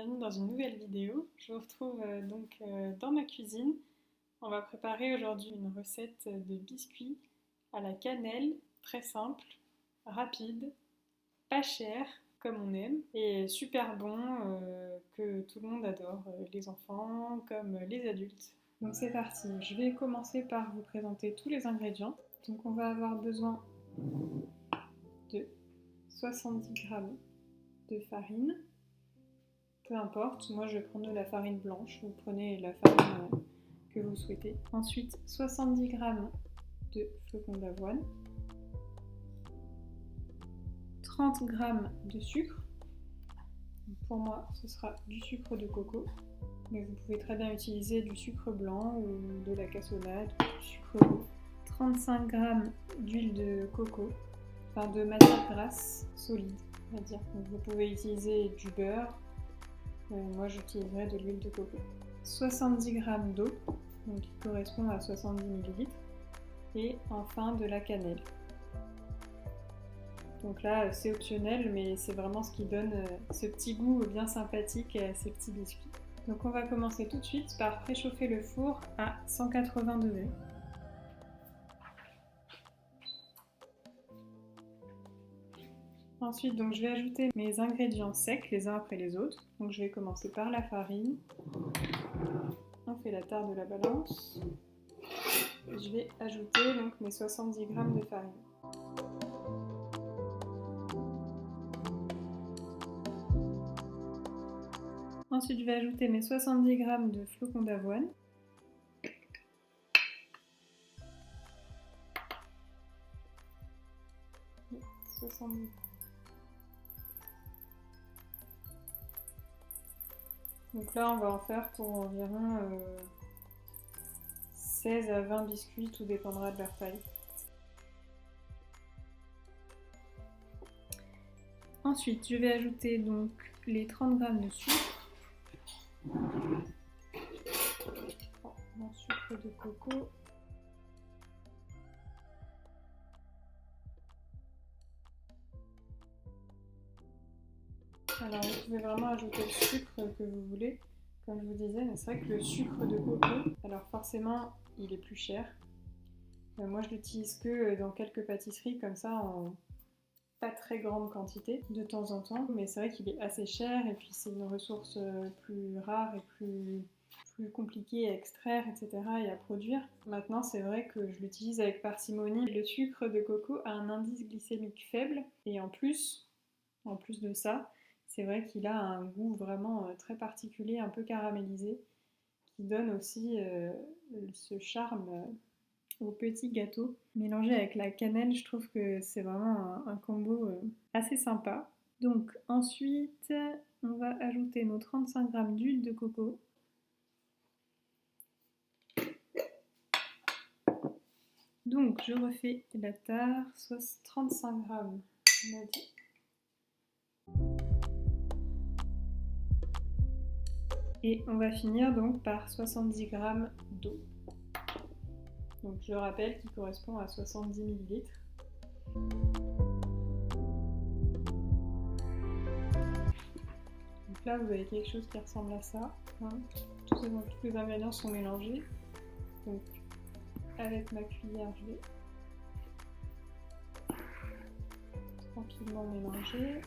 bienvenue dans une nouvelle vidéo. Je vous retrouve dans ma cuisine. On va préparer aujourd'hui une recette de biscuits à la cannelle, très simple, rapide, pas cher comme on aime et super bon que tout le monde adore, les enfants comme les adultes. Donc c'est parti, je vais commencer par vous présenter tous les ingrédients. Donc on va avoir besoin de 70 g de farine. Peu importe, moi je vais prendre de la farine blanche, vous prenez la farine que vous souhaitez. Ensuite, 70 g de flocons d'avoine, 30 g de sucre. Pour moi, ce sera du sucre de coco, mais vous pouvez très bien utiliser du sucre blanc ou de la cassonade ou du sucre roux. 35 g d'huile de coco, enfin de matière grasse solide, on va dire. Donc vous pouvez utiliser du beurre. Moi j'utiliserai de l'huile de coco. 70 g d'eau, donc qui correspond à 70 ml. Et enfin de la cannelle. Donc là c'est optionnel, mais c'est vraiment ce qui donne ce petit goût bien sympathique à ces petits biscuits. Donc on va commencer tout de suite par préchauffer le four à 180 degrés. Ensuite, donc, je vais ajouter mes ingrédients secs les uns après les autres. Donc, je vais commencer par la farine. On fait la tare de la balance. Je vais ajouter donc mes 70 g de farine. Ensuite, je vais ajouter mes 70 g de flocons d'avoine. Donc là, on va en faire pour environ 16 à 20 biscuits, tout dépendra de leur taille. Ensuite, je vais ajouter donc les 30 g de sucre, mon sucre de coco. Alors vous pouvez vraiment ajouter le sucre que vous voulez, comme je vous disais, mais c'est vrai que le sucre de coco, alors forcément il est plus cher. Moi je l'utilise que dans quelques pâtisseries comme ça en pas très grande quantité de temps en temps, mais c'est vrai qu'il est assez cher et puis c'est une ressource plus rare et plus compliquée à extraire, etc. et à produire. Maintenant c'est vrai que je l'utilise avec parcimonie. Le sucre de coco a un indice glycémique faible et en plus de ça, c'est vrai qu'il a un goût vraiment très particulier, un peu caramélisé, qui donne aussi ce charme au petit gâteau. Mélangé avec la cannelle, je trouve que c'est vraiment un combo assez sympa. Donc ensuite, on va ajouter nos 35 g d'huile de coco. Donc je refais la tare, soit 35 g, on a dit. Et on va finir donc par 70 g d'eau. Donc je rappelle qu'il correspond à 70 ml. Donc là vous avez quelque chose qui ressemble à ça. Hein. Tous les ingrédients sont mélangés. Donc avec ma cuillère je vais tranquillement mélanger.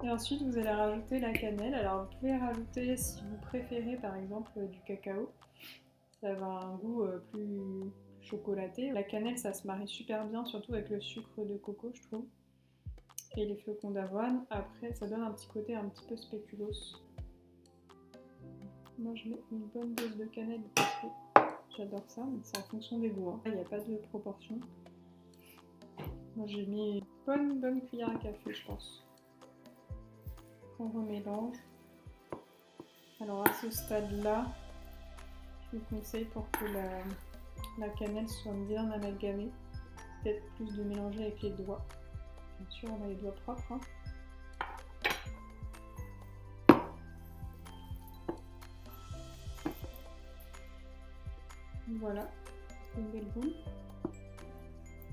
Et ensuite, vous allez rajouter la cannelle. Alors, vous pouvez rajouter, si vous préférez, par exemple, du cacao. Ça va avoir un goût plus chocolaté. La cannelle, ça se marie super bien, surtout avec le sucre de coco, je trouve. Et les flocons d'avoine. Après, ça donne un petit côté un petit peu spéculoos. Moi, je mets une bonne dose de cannelle parce que j'adore ça, mais c'est en fonction des goûts. Hein. Il n'y a pas de proportion. Moi, j'ai mis une bonne cuillère à café, je pense. On remélange. Alors à ce stade-là, je vous conseille pour que la cannelle soit bien amalgamée, peut-être plus de mélanger avec les doigts. Bien sûr, on a les doigts propres. Hein. Voilà, une belle boule,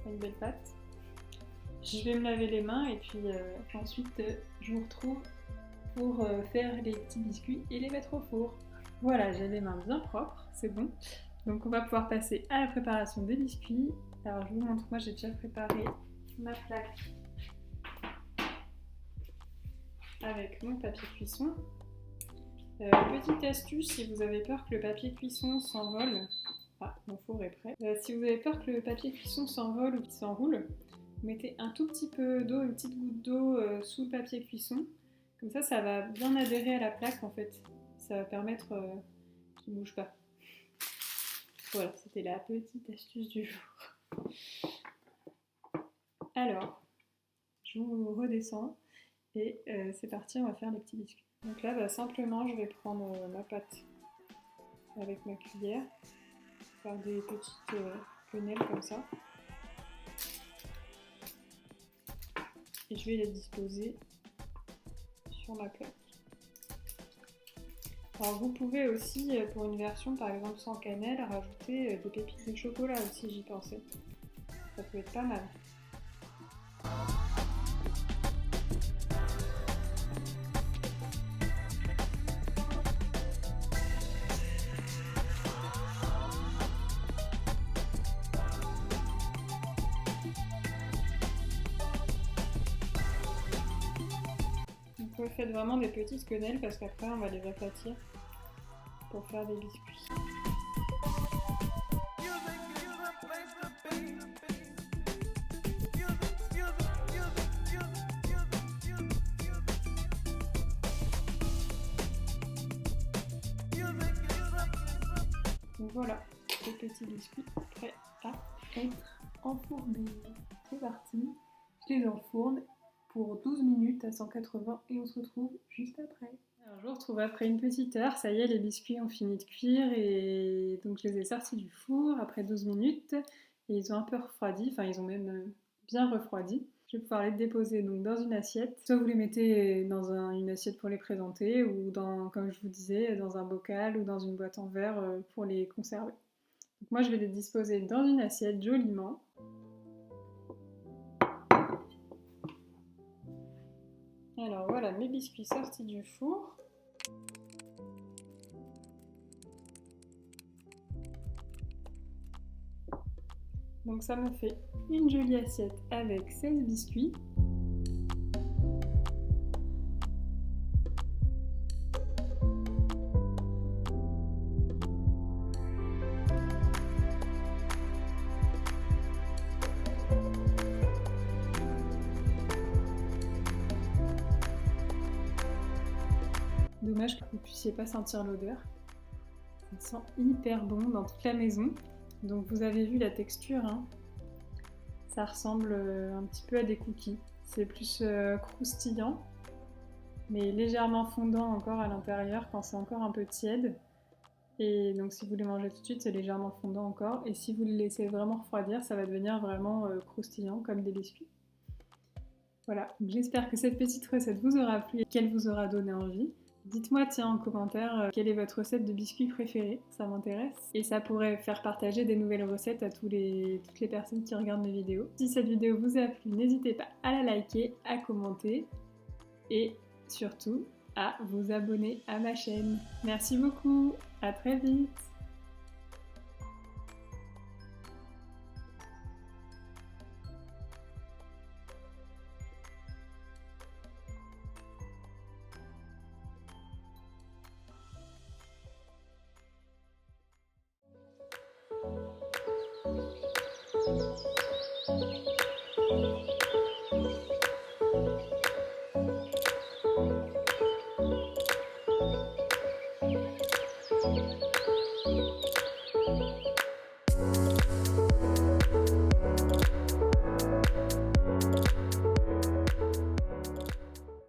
une belle pâte. Je vais me laver les mains et puis ensuite je vous retrouve pour faire les petits biscuits et les mettre au four. Voilà, j'ai les mains bien propres, c'est bon. Donc on va pouvoir passer à la préparation des biscuits. Alors je vous montre, moi j'ai déjà préparé ma plaque avec mon papier cuisson. Petite astuce, si vous avez peur que le papier cuisson s'envole, mon four est prêt. Si vous avez peur que le papier cuisson s'envole ou qu'il s'enroule, mettez un tout petit peu d'eau, une petite goutte d'eau sous le papier cuisson. Comme ça va bien adhérer à la plaque en fait. Ça va permettre qu'il ne bouge pas. Voilà, c'était la petite astuce du jour. Alors, je vous redescends et c'est parti, on va faire les petits biscuits. Donc là, simplement, je vais prendre ma pâte avec ma cuillère, faire des petites quenelles comme ça. Et je vais les disposer sur ma plaque. Alors vous pouvez aussi, pour une version par exemple sans cannelle, rajouter des pépites de chocolat aussi, j'y pensais. Ça peut être pas mal. Vous faites vraiment des petites quenelles parce qu'après on va les aplatir pour faire des biscuits. Donc voilà, les petits biscuits prêts à être enfournés. C'est parti, je les enfourne pour 12 minutes à 180 et on se retrouve juste après. Alors je vous retrouve après une petite heure, ça y est, les biscuits ont fini de cuire et donc je les ai sortis du four après 12 minutes et ils ont un peu refroidi, enfin ils ont même bien refroidi. Je vais pouvoir les déposer donc dans une assiette. Soit vous les mettez dans une assiette pour les présenter ou comme je vous disais, dans un bocal ou dans une boîte en verre pour les conserver. Donc moi je vais les disposer dans une assiette joliment. Alors voilà mes biscuits sortis du four. Donc ça me fait une jolie assiette avec 16 biscuits. Dommage que vous ne puissiez pas sentir l'odeur. Ça sent hyper bon dans toute la maison. Donc vous avez vu la texture, hein. Ça ressemble un petit peu à des cookies. C'est plus croustillant, mais légèrement fondant encore à l'intérieur quand c'est encore un peu tiède. Et donc si vous les mangez tout de suite, c'est légèrement fondant encore. Et si vous le laissez vraiment refroidir, ça va devenir vraiment croustillant comme des biscuits. Voilà, j'espère que cette petite recette vous aura plu et qu'elle vous aura donné envie. Dites-moi en commentaire quelle est votre recette de biscuits préférée, ça m'intéresse. Et ça pourrait faire partager des nouvelles recettes à toutes les personnes qui regardent mes vidéos. Si cette vidéo vous a plu, n'hésitez pas à la liker, à commenter et surtout à vous abonner à ma chaîne. Merci beaucoup, à très vite.